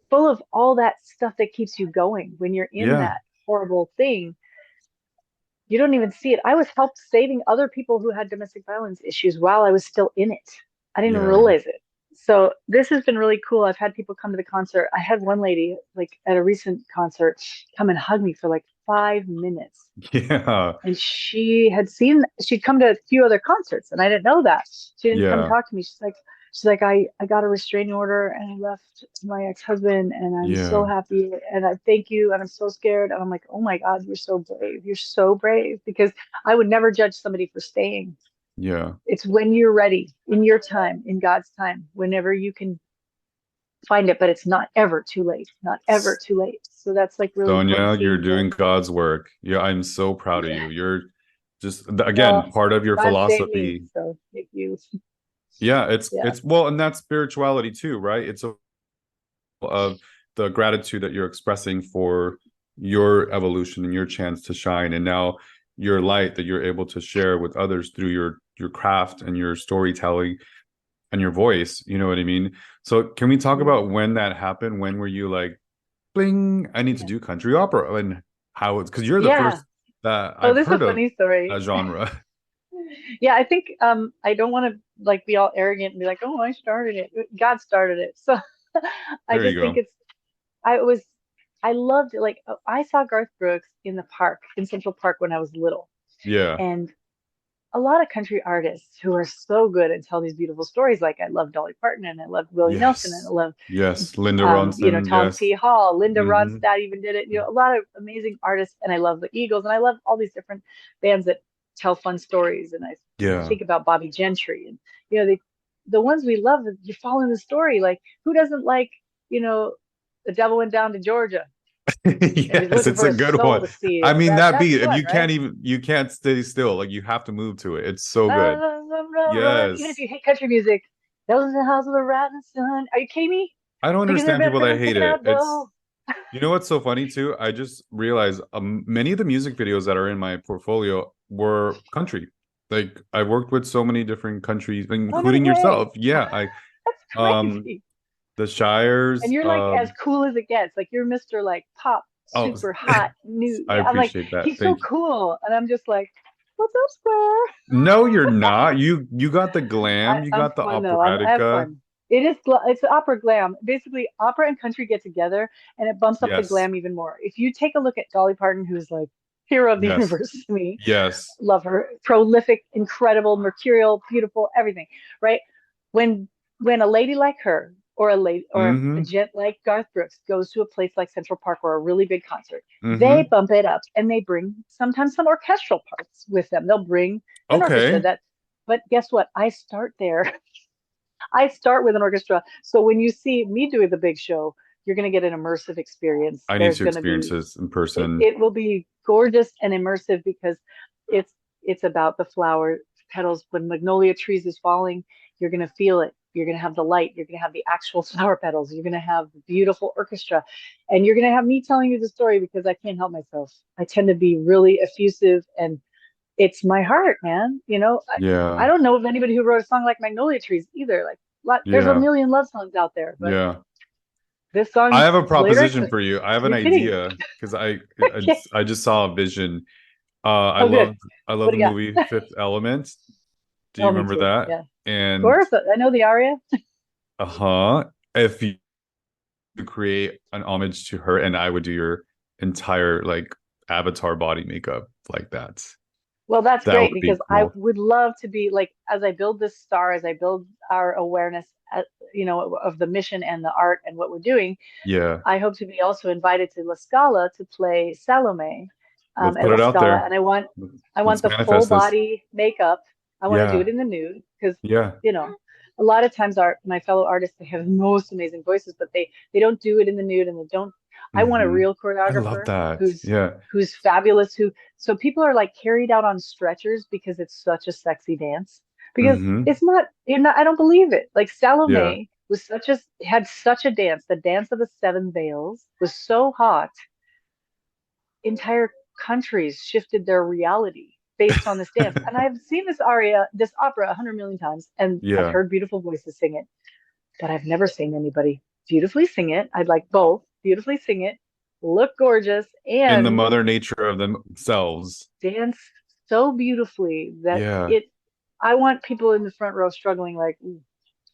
full of all that stuff that keeps you going when you're in yeah. that horrible thing. You don't even see it. I was helped saving other people who had domestic violence issues while I was still in it. I didn't Yeah. realize it. So this has been really cool. I've had people come to the concert. I had one lady like at a recent concert come and hug me for like 5 minutes. Yeah. And she'd come to a few other concerts and I didn't know that. She didn't come Yeah. talk to me. She's like, I got a restraining order and I left my ex-husband and I'm so Yeah. happy and I thank you and I'm so scared. And I'm like, oh my God, you're so brave. You're so brave because I would never judge somebody for staying. Yeah. It's when you're ready, in your time, in God's time, whenever you can find it, but it's not ever too late. Not ever too late. So that's like really important Sonia, you're seeing doing God's work. Yeah, I'm so proud of you. You're just again well, part of your God saved me. philosophy. So thank you. Yeah, it's Yeah. it's well, and that's spirituality too, right? It's of the gratitude that you're expressing for your evolution and your chance to shine, and now your light that you're able to share with others through your craft and your storytelling and your voice. You know what I mean? So can we talk Yeah. about when that happened? When were you like, bling, I need to Yeah. do country opera, and how it's because you're the Yeah. first that Oh, I've this is a heard of funny story. that genre. Yeah, I think I don't want to like be all arrogant and be like, oh, I started it. God started it. So I There you just think go. I was, I loved it. Like I saw Garth Brooks in the park in Central Park when I was little, Yeah. and a lot of country artists who are so good and tell these beautiful stories. Like I love Dolly Parton and I love Willie Nelson and I Yes. love, Yes. Linda Ronson. Tom Yes. P. Hall, Linda Hmm. Ronstadt even did it. A lot of amazing artists, and I love the Eagles, and I love all these different bands that tell fun stories. And I Yeah. think about Bobby Gentry, and the ones we love. You follow the story. Like who doesn't like, the devil went down to Georgia and he's Yes, looking it's for a a good soul one. to see. I mean, that That's beat, the if one, right? you can't stay still. Like you have to move to it. It's so good. Run. Even if Yes. you hate country music, those are the house of the rising sun. Are you kidding me? I don't Thinking they're understand people that better hate taking it. out It's, dough. you know what's so funny too? I just realized many of the music videos that are in my portfolio were country. Like I worked with so many different countries, Oh, no including way. yourself. Yeah, I That's um crazy. the And Shires. you're like as cool as it gets. Like you're Mr. like pop, Oh, super hot, new. I Yeah, I'm like, appreciate that. he's so Thank you. cool. And I'm just like, what's up, Square? No, you're not. You got the glam. You I'm got the fun though. I have operatica. fun. It's opera glam. Basically, opera and country get together, and it bumps up the Yes. glam even more. If you take a look at Dolly Parton, who's like hero of the Yes. universe to me, Yes. love her, prolific, incredible, mercurial, beautiful, everything, right? When when a lady like her or a lady or a Mm-hmm. gent like Garth Brooks goes to a place like Central Park or a really big concert, they Mm-hmm. bump it up and they bring sometimes some orchestral parts with them. They'll bring an orchestra Okay. that, but guess what? I start there. I start with an orchestra. So when you see me doing the big show, you're going to get an immersive experience. I need There's to going to experience be this in person. it will be gorgeous and immersive because it's it's about the flower petals. When magnolia trees is falling, you're going to feel it. You're going to have the light. You're going to have the actual flower petals. You're going to have the beautiful orchestra, and you're going to have me telling you the story because I can't help myself. I tend to be really effusive, and it's my heart, man. I Yeah. don't know of anybody who wrote a song like Magnolia Trees either. Like There's a Yeah. million love songs out there, but Yeah. this song I have a lyrics, proposition for you. I have an you're kidding. idea because Okay. I just saw a vision. I Oh, good. love What the do you got? movie Fifth Element. Do you Oh, me remember too. that? Yeah. Of And course. I know the aria. if you create an homage to her, and I would do your entire like avatar body makeup like that. Well, that's That great would be because I cool. would love to be like, as I build this star, as I build our awareness, of the mission and the art and what we're doing, Yeah. I hope to be also invited to La Scala to play Salome Let's at put La it out Scala, there. and I want Let's the full manifest this. body makeup. I want to do Yeah. it in the nude because Yeah. a lot of times my fellow artists, they have the most amazing voices, but they don't do it in the nude, and they don't. I want a Hmm. real I love choreographer that. who's Yeah. who's fabulous. So people are like carried out on stretchers because it's such a sexy dance. Because Hmm. it's not, I don't believe it. Like Yeah. Salome was had such a dance. The dance of the seven veils was so hot. Entire countries shifted their reality based on this dance. And I've seen this opera 100 million times, and I've Yeah. heard beautiful voices sing it, but I've never seen anybody beautifully sing it. I'd like both beautifully sing it, look gorgeous, In the and mother nature of themselves. dance so beautifully that Yeah. I want people in the front row struggling, like, "Ooh,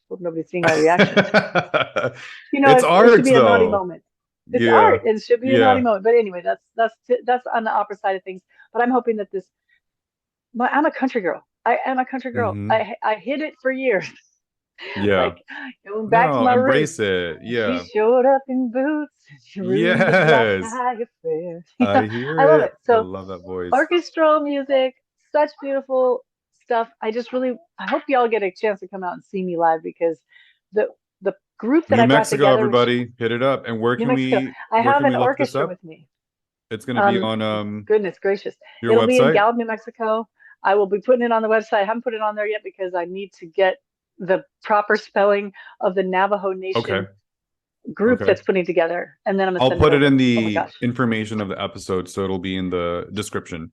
hope nobody's seeing my reactions." It's It should art be a naughty though. moment. It's Yeah. art. It should be a naughty Yeah. moment. But anyway, that's on the opera side of things. But I'm hoping that I'm a country girl. I am a country girl. Hmm. I hid it for years, Yeah. like going back to No, my roots. embrace it. And she Yeah. showed up in boots. And she ruined the black Yes. tie affair. I hear I love it. it. I So love that voice. orchestral music, such beautiful stuff. I hope y'all get a chance to come out and see me live because the group that New I brought Mexico, together was everybody, hit it up. And New Mexico. I where have can an we look this orchestra up? with me. It's gonna be Um, on Goodness gracious. your It'll be in website? Gallup, New Mexico. I will be putting it on the website. I haven't put it on there yet because I need to get the proper spelling of the Navajo Okay. Nation group Okay. that's putting together. And then I'm gonna I'll send it put it in over. Oh my the gosh. information of the episode, so it'll be in the description.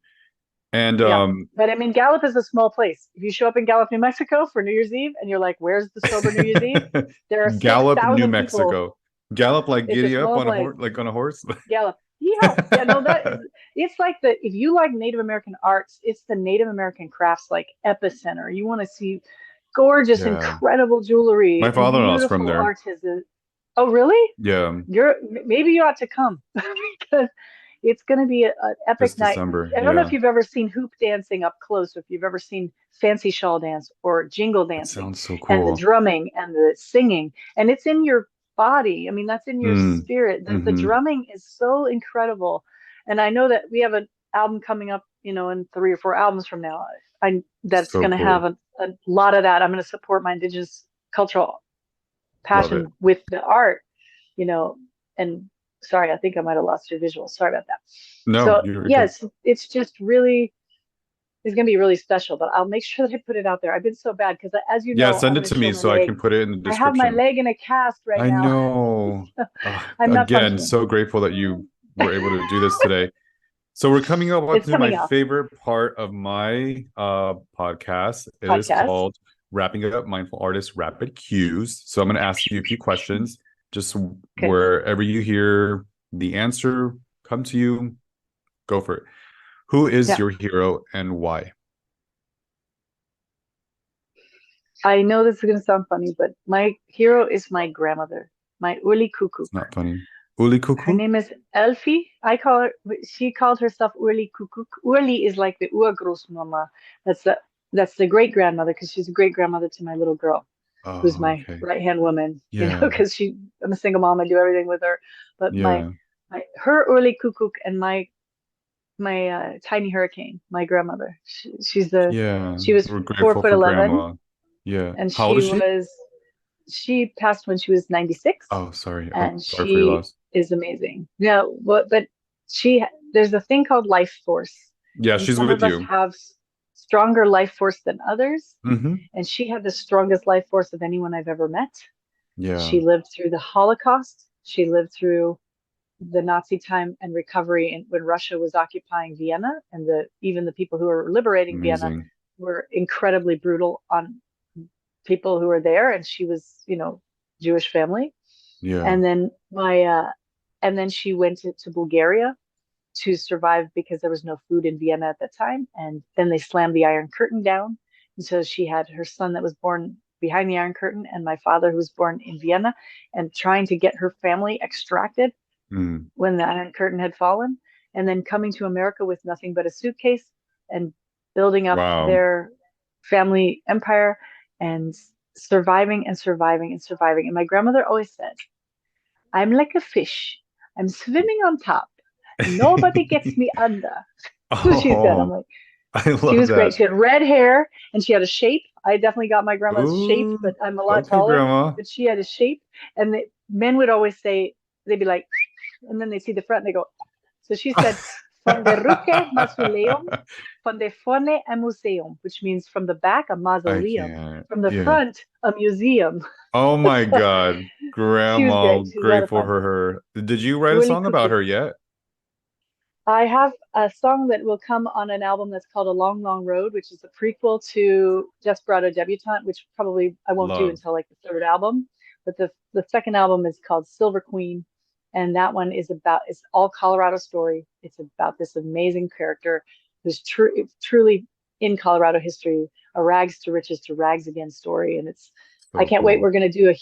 And Yeah. But I mean, Gallup is a small place. If you show up in Gallup, New Mexico for New Year's Eve and you're like, where's the sober New Year's Eve? There are Gallup, New 6,000 people. Mexico. Gallop like It's a giddy up small on a place. horse, like on a horse. Gallup. Yeah. Yeah. No, it's like if you like Native American arts, it's the Native American crafts like epicenter. You want to see gorgeous, Yeah. incredible jewelry My and father-in-law's from beautiful there. artisan. Oh, really? Yeah. Maybe you ought to come because it's going to be an This epic night. December. I don't know if Yeah. you've ever seen hoop dancing up close, or if you've ever seen fancy shawl dance or jingle That dancing, sounds so and the cool. drumming and the singing, and it's in your body. I mean, that's in your Mm. spirit. The Hmm. drumming is so incredible, and I know that we have an album coming up, in 3 or 4 albums from now. That's So going to have cool. a lot of that. I'm going to support my indigenous cultural Love it. passion with the art, you know, and sorry, I think I might have lost your visual. Sorry about that. No, So you're good. yes, it's just really, it's going to be really special, but I'll make sure that I put it out there. I've been so bad because as you Yeah, know, I'm send it going to to show me my so I can leg. put it in the I have my description. leg in a cast right I now. know. I'm not Again, functioning. so grateful that you were able to do this today. So we're coming up It's to my coming up. favorite part of my podcast. It is called Wrapping Up Mindful Artist Rapid Cues. So I'm going to ask you a few questions. Just wherever you hear the answer come to you, go for it. Who is your hero and why? I know this is going to sound funny, but my hero is my grandmother, my Uli Kukuk. It's not funny. Uli Kukuk? Her name is Elfie. She called herself Uli Kukuk. Uli is like the Urgroßmama. That's the great grandmother, because she's a great grandmother to my little girl, who's my right hand woman. Yeah. Because I'm a single mom. I do everything with her. But her Uli Kukuk and my tiny hurricane, my grandmother. She was 4'11". Yeah. And How old is she passed when she was 96. Oh, sorry. And sorry for your loss. is amazing. Yeah, but there's a thing called life force. Yeah, she's with you. Some of us have stronger life force than others. Mm-hmm. And she had the strongest life force of anyone I've ever met. Yeah. She lived through the Holocaust. She lived through the Nazi time and recovery, and when Russia was occupying Vienna, and even the people who were liberating Vienna were incredibly brutal on people who were there, and she was, Jewish family. Yeah. And then and then she went to Bulgaria to survive because there was no food in Vienna at that time. And then they slammed the Iron Curtain down. And so she had her son that was born behind the Iron Curtain, and my father who was born in Vienna, and trying to get her family extracted when the Iron Curtain had fallen, and then coming to America with nothing but a suitcase and building up their family empire and surviving and surviving and surviving. And my grandmother always said, I'm like a fish. I'm swimming on top. Nobody gets me under. She said, I'm like, I love she was that. great. She had red hair and she had a shape. I definitely got my grandma's shape, but I'm a lot taller. Grandma. But she had a shape. And the men would always say, they'd be like, and then they see the front and they go. So she said, from the Ruke mausoleum, from the Fone a museum, which means from the back, a mausoleum. From the front, a museum. Oh my God. Grandma, great for her. Did you write a song about her yet? I have a song that will come on an album that's called A Long, Long Road, which is a prequel to Desperado Debutante, which probably I won't do until like the third album. But the second album is called Silver Queen. And that one is it's all Colorado story. It's about this amazing character who's truly in Colorado history, a rags to riches to rags again story. And it's, I can't wait. We're going to do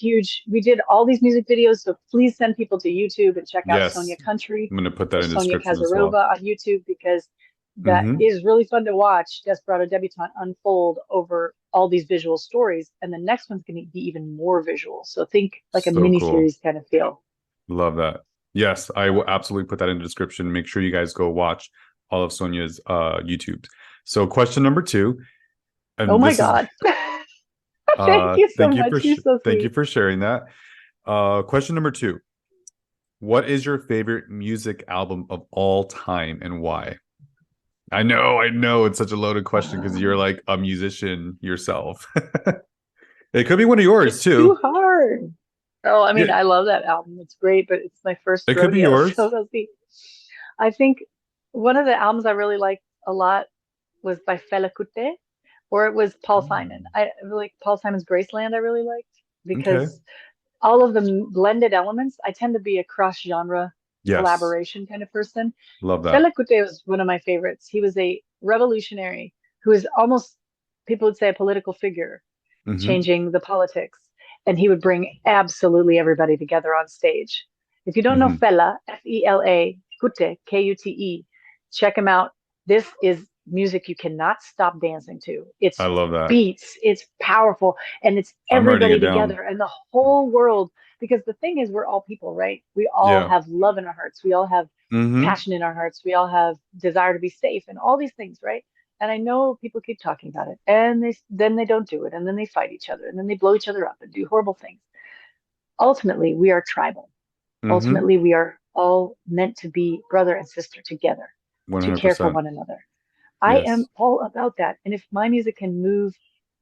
we did all these music videos. So please send people to YouTube and check out Sonia Country. I'm going to put that in the Sonia description Kazarova as well. on YouTube, because that is really fun to watch Desperado Debutante unfold over all these visual stories. And the next one's going to be even more visual. So think like a mini series kind of feel. Love that. Yes, I will absolutely put that in the description. Make sure you guys go watch all of Sonia's YouTube. So question number 2. And oh my God. Thank you so much. You're so sweet. Thank you for sharing that. Question number 2. What is your favorite music album of all time and why? I know it's such a loaded question because you're like a musician yourself. It could be one of yours too. Too hard. Oh, I mean, I love that album. It's great, but it's my first rodeo. It could be yours. So we'll see. I think one of the albums I really liked a lot was by Fela Kuti, or it was Paul Simon. I really like Paul Simon's Graceland. I really liked because all of the blended elements. I tend to be a cross-genre collaboration kind of person. Love that. Fela Kuti was one of my favorites. He was a revolutionary who is almost, people would say, a political figure, changing the politics. And he would bring absolutely everybody together on stage. If you don't know Fela, F-E-L-A, Kuti, K-U-T-E, check him out. This is music you cannot stop dancing to. It's I love that. Beats, it's powerful, and it's everybody together and the whole world. Because the thing is, we're all people, right? We all have love in our hearts. We all have passion in our hearts. We all have desire to be safe and all these things, right? And I know people keep talking about it, and then they don't do it, and then they fight each other, and then they blow each other up and do horrible things. Ultimately, we are tribal. Ultimately, we are all meant to be brother and sister together 100%. To care for one another. I am all about that. And if my music can move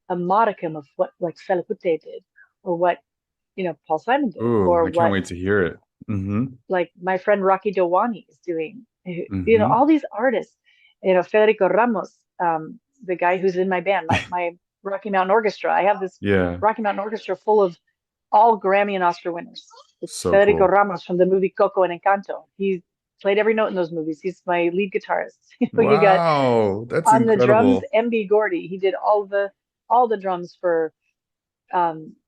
a modicum of what like Fela Kuti did, or what Paul Simon did, or I can't wait to hear it. Like my friend Rocky Dowani is doing, all these artists, Federico Ramos, the guy who's in my band, my Rocky Mountain Orchestra. I have this Rocky Mountain Orchestra full of all Grammy and Oscar winners. It's so Federico Ramos from the movie Coco and Encanto. He played every note in those movies. He's my lead guitarist. Wow, you got that's on incredible. The drums, MB Gordy. He did all the drums for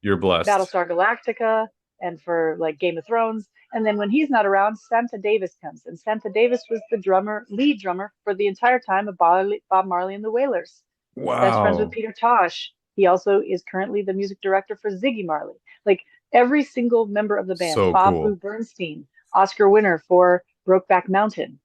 You're blessed. Battlestar Galactica and for like Game of Thrones. And then when he's not around, Santa Davis comes. And Santa Davis was the lead drummer for the entire time of Bob Marley and the Wailers. Wow. Best friends with Peter Tosh. He also is currently the music director for Ziggy Marley. Like every single member of the band. So Bob cool. Lou Bernstein, Oscar winner for Brokeback Mountain.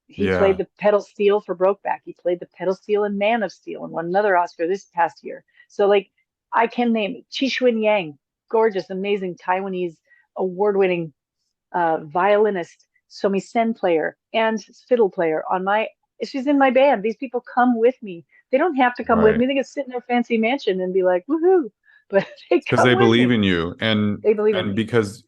He played the pedal steel for Brokeback. He played the pedal steel in Man of Steel and won another Oscar this past year. So like I can name Chi Xuan Yang, gorgeous, amazing Taiwanese award-winning violinist, samisen player and fiddle player she's in my band. These people come with me. They don't have to come with me. They can sit in their fancy mansion and be like, woohoo. But because they believe in you, and they believe in because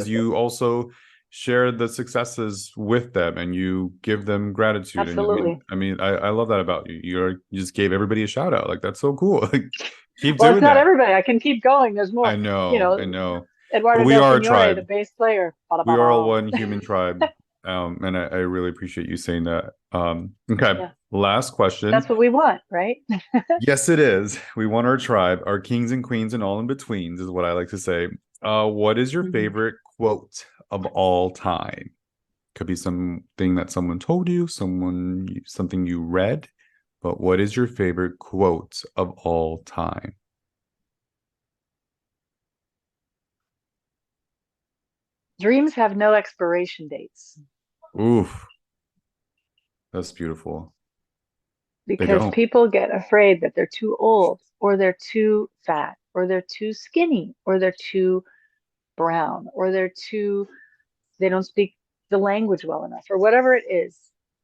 you also share the successes with them and you give them gratitude. Absolutely. And I love that about you. You just gave everybody a shout out. Like that's so cool. Like Keep Well, it's doing not that. everybody. I can keep going. There's more. I You know, I know, know. But Eduardo we Del are a Signore, the tribe. bass player. We are all Ba-da-ba-da. one human tribe. And I really appreciate you saying that. Okay. Yeah, Last that's question. what we want, right? Yes, it is. We want our tribe, our kings and queens and all in betweens, is what I like to say. What is your Mhm. favorite quote of all time? Could be something that someone told you, something you read, but what is your favorite quote of all time? Dreams have no expiration dates Oof, that's beautiful. They because don't. people get afraid that they're too old or they're too fat or they're too skinny or they're too brown or they don't speak the language well enough or whatever it is,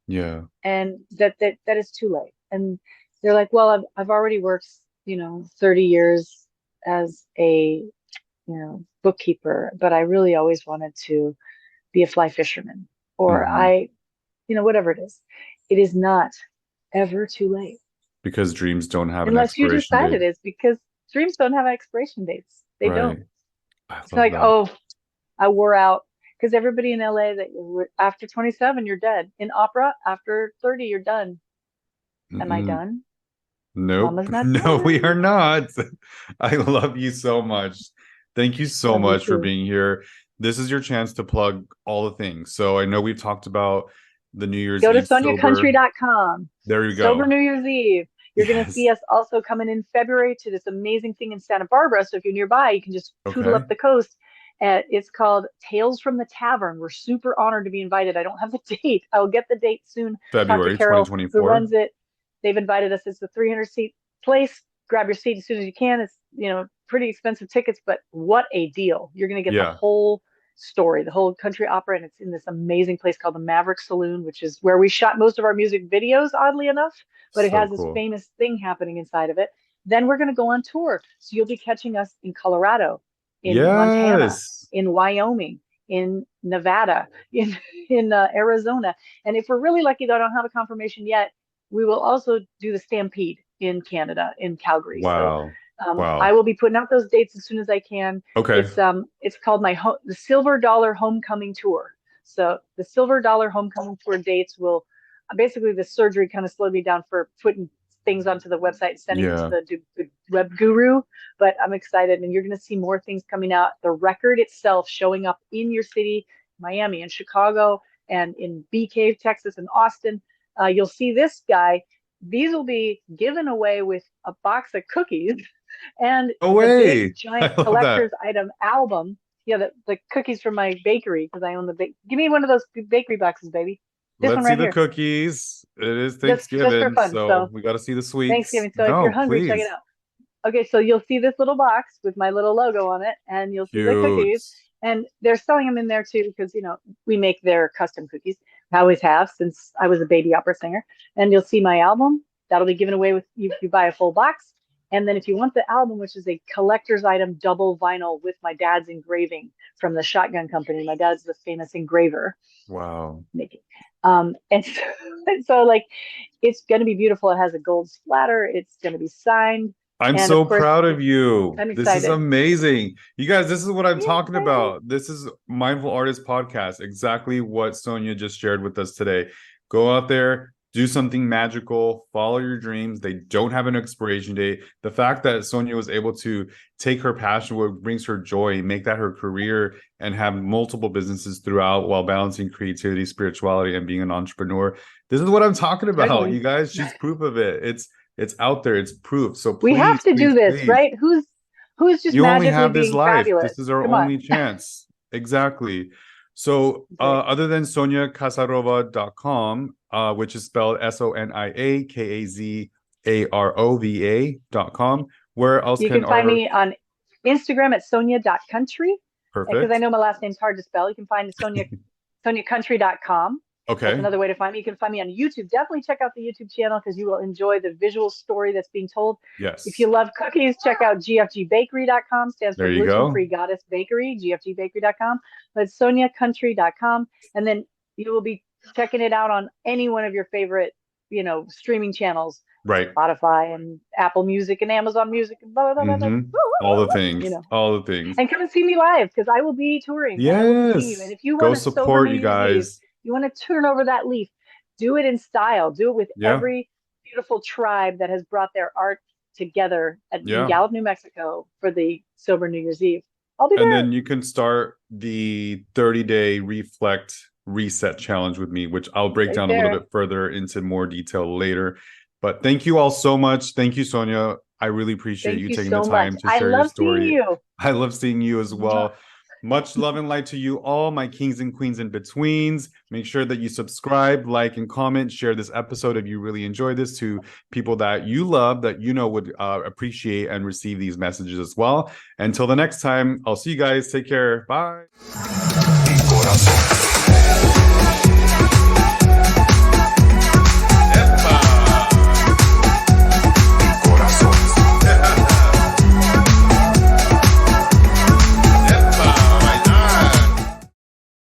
Yeah. and that is too late. And they're like, well, I've already worked, 30 years as a, bookkeeper, but I really always wanted to be a fly fisherman, or Mhm. whatever it is. It is not ever too late Because dreams don't have an unless you expiration decide date. it is, because dreams don't have expiration dates. They don't. Right. I It's love like, that. oh, I wore out, because everybody in LA that after 27 you're dead. In opera, after 30 you're done. Am I Mm-mm. done? Nope. Mama's not No, we are done. not. I love you so much. Thank you so Love you much for too. being here. This is your chance to plug all the things. So I know we've talked about the New Year's Go to Eve sober. soniacountry.com. There you Sober go. New Year's Eve. You're going to see Yes. us also coming in February to this amazing thing in Santa Barbara. So if you're nearby, you can just tootle Okay. up the coast. It's called Tales from the Tavern. We're super honored to be invited. I don't have the date. I'll get the date soon. Talk to February Carol, who 2024. runs it. They've invited us. It's a 300-seat place. Grab your seat as soon as you can. It's, pretty expensive tickets, but what a deal. You're going to get the Yeah. whole story, the whole country opera, and it's in this amazing place called the Maverick Saloon, which is where we shot most of our music videos, oddly enough, but it So has this cool. famous thing happening inside of it. Then we're going to go on tour. So you'll be catching us in Colorado, in Montana, Yes. in Wyoming, in Nevada, in Arizona. And if we're really lucky, though I don't have a confirmation yet, we will also do the Stampede in Canada, in Calgary. So Wow. I Wow. will be putting out those dates as soon as I can. Okay. It's called the Silver Dollar Homecoming Tour. So the Silver Dollar Homecoming Tour dates will basically, the surgery kind of slowed me down for putting things onto the website and sending them to Yeah. the web guru, but I'm excited, and you're going to see more things coming out. The record itself showing up in your city, Miami and Chicago, and in Bee Cave, Texas, and Austin. You'll see this guy. These will be given away with a box of cookies and No the big way. giant I love that. collector's item album. Yeah, the cookies from my bakery, because I own give me one of those bakery boxes, baby. This one Let's see right the here. cookies. It is Just for Thanksgiving, fun. so So we got to see the sweets. Thanksgiving. So if you're No, hungry, check it please. out. Okay, so you'll see this little box with my little logo on it, and you'll see the Cute. cookies. And they're selling them in there too, because we make their custom cookies. I always have since I was a baby opera singer. And you'll see my album that'll be given away with you if you buy a full box. And then if you want the album, which is a collector's item double vinyl with my dad's engraving from the Shotgun Company. My dad's the famous engraver. Wow. Making. And so, like, it's going to be beautiful. It has a gold splatter. It's going to be signed. I'm And of so course, proud of you. I'm This is excited. amazing. You guys, this is what I'm talking Yay. about. This is Mindful Artist Podcast, exactly what Sonia just shared with us today. Go out there, do something magical, follow your dreams. They don't have an expiration date. The fact that Sonia was able to take her passion, what brings her joy, make that her career, and have multiple businesses throughout while balancing creativity, spirituality, and being an entrepreneur. This is what I'm talking about, you Certainly. guys. She's proof of it. It's out there. It's proof. So We please, have to do please, this, please. right? Who's just You only magically have this being life. fabulous? This is our Come on. only chance. Exactly. So Great. other than SoniaKazarova.com, which is spelled SoniaKazarova.com, where else You can can find our me on Instagram at sonia.country, because I perfect? know my last name's hard to spell. You can find soniacountry.com. That's Okay. another way to find me. You can find me on YouTube. Definitely check out the YouTube channel, because you will enjoy the visual story that's being told. If Yes. you love cookies, check out gfgbakery.com. Stands for There you Gluten go. Free Goddess Bakery, gfgbakery.com. But it's soniacountry.com. And then you will be checking it out on any one of your favorite, streaming channels. Right. Spotify and Apple Music and Amazon Music and blah, blah, blah, blah, Hmm. blah. All the things. You know, All the things. and come and see me live because I will be touring and I will be seeing you. And Yes. if you Go want a sober support New you Year's Eve, guys. you want to turn over that leaf, do it in style. Do it with Yeah. every beautiful tribe that has brought their art together in Yeah. Gallup, New Mexico for the sober New Year's Eve. I'll be And there. then you can start the 30-day reflect reset challenge with me, which I'll break Right down a little there. bit further into more detail later. But thank you all so much. Thank you, Sonia. I really appreciate Thank you you taking the so time much. to I share your love seeing story. you. I love seeing you as Mwah. well. Much love and light to you all, my kings and queens in betweens. Make sure that you subscribe, like, and comment. Share this episode if you really enjoyed this to people that you love, that you know would appreciate and receive these messages as well. Until the next time, I'll see you guys. Take care. Bye.